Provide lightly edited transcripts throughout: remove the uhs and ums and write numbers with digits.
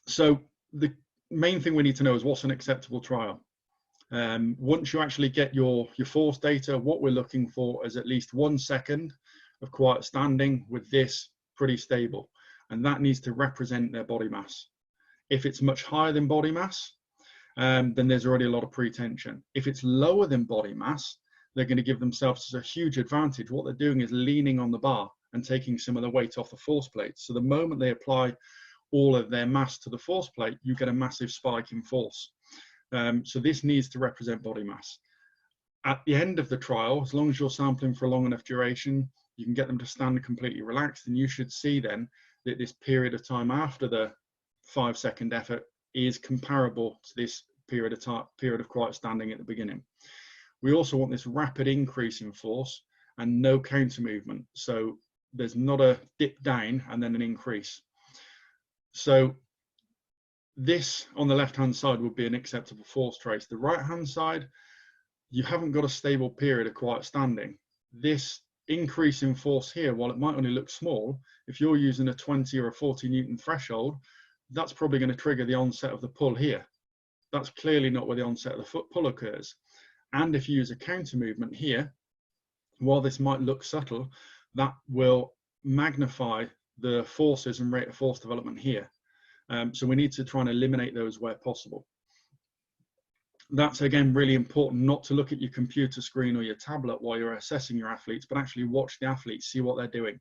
So the main thing we need to know is what's an acceptable trial. Once you actually get your force data, what we're looking for is at least 1 second of quiet standing with this pretty stable, and that needs to represent their body mass. If it's much higher than body mass, then there's already a lot of pretension. If it's lower than body mass, they're going to give themselves a huge advantage. What they're doing is leaning on the bar and taking some of the weight off the force plate. So the moment they apply all of their mass to the force plate, you get a massive spike in force. So this needs to represent body mass. At the end of the trial, as long as you're sampling for a long enough duration, you can get them to stand completely relaxed, and you should see then that this period of time after the 5-second effort is comparable to this period of quiet standing at the beginning. We also want this rapid increase in force and no counter movement. So there's not a dip down and then an increase. So this on the left-hand side would be an acceptable force trace. The right-hand side, you haven't got a stable period of quiet standing. This increase in force here, while it might only look small, if you're using a 20 or a 40 Newton threshold, that's probably going to trigger the onset of the pull here. That's clearly not where the onset of the foot pull occurs. And if you use a counter movement here, while this might look subtle, that will magnify the forces and rate of force development here. So we need to try and eliminate those where possible. That's again really important, not to look at your computer screen or your tablet while you're assessing your athletes, but actually watch the athletes, see what they're doing.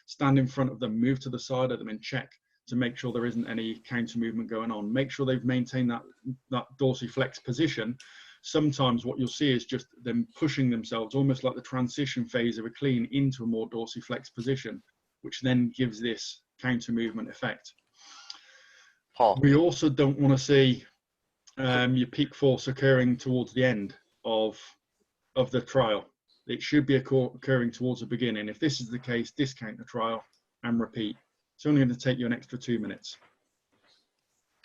Stand in front of them, move to the side of them and check to make sure there isn't any counter movement going on. Make sure they've maintained that dorsiflex position. Sometimes what you'll see is just them pushing themselves, almost like the transition phase of a clean, into a more dorsiflex position, which then gives this counter movement effect. Paul. We also don't want to see your peak force occurring towards the end of the trial. It should be occurring towards the beginning. If this is the case, discount the trial and repeat. It's only going to take you an extra 2 minutes.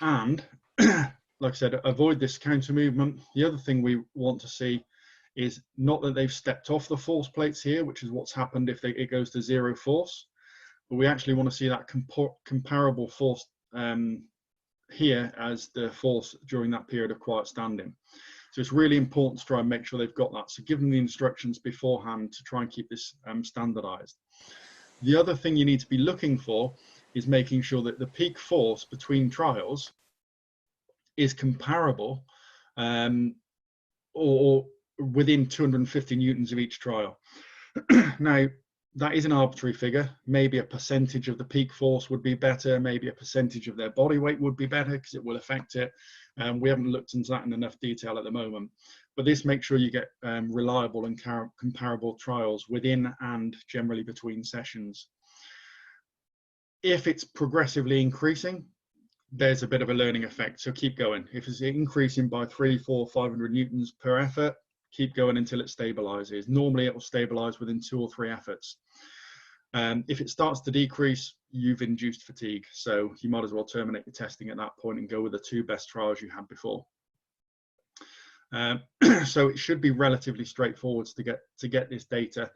And like I said, avoid this counter movement. The other thing we want to see is not that they've stepped off the force plates here, which is what's happened if it goes to zero force, but we actually want to see that comparable force here as the force during that period of quiet standing. So it's really important to try and make sure they've got that. So give them the instructions beforehand to try and keep this standardized. The other thing you need to be looking for is making sure that the peak force between trials is comparable or within 250 newtons of each trial. Now, that is an arbitrary figure. Maybe a percentage of the peak force would be better. Maybe a percentage of their body weight would be better because it will affect it. We haven't looked into that in enough detail at the moment. But this makes sure you get reliable and comparable trials within and generally between sessions. If it's progressively increasing, there's a bit of a learning effect. So keep going. If it's increasing by 300, 400, 500 newtons per effort, keep going until it stabilizes. Normally it will stabilize within 2 or 3 efforts. If it starts to decrease, you've induced fatigue. So you might as well terminate your testing at that point and go with the 2 best trials you had before. So it should be relatively straightforward to get this data.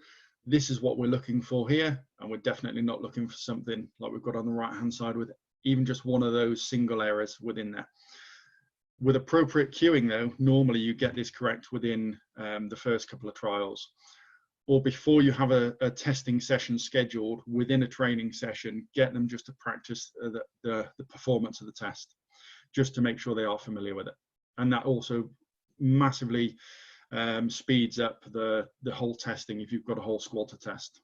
This is what we're looking for here, and we're definitely not looking for something like we've got on the right hand side with even just one of those single errors within there. With appropriate cueing though, normally you get this correct within the first couple of trials, or before you have a testing session scheduled within a training session, get them just to practice the performance of the test, just to make sure they are familiar with it. And that also massively speeds up the whole testing if you've got a whole squad to test.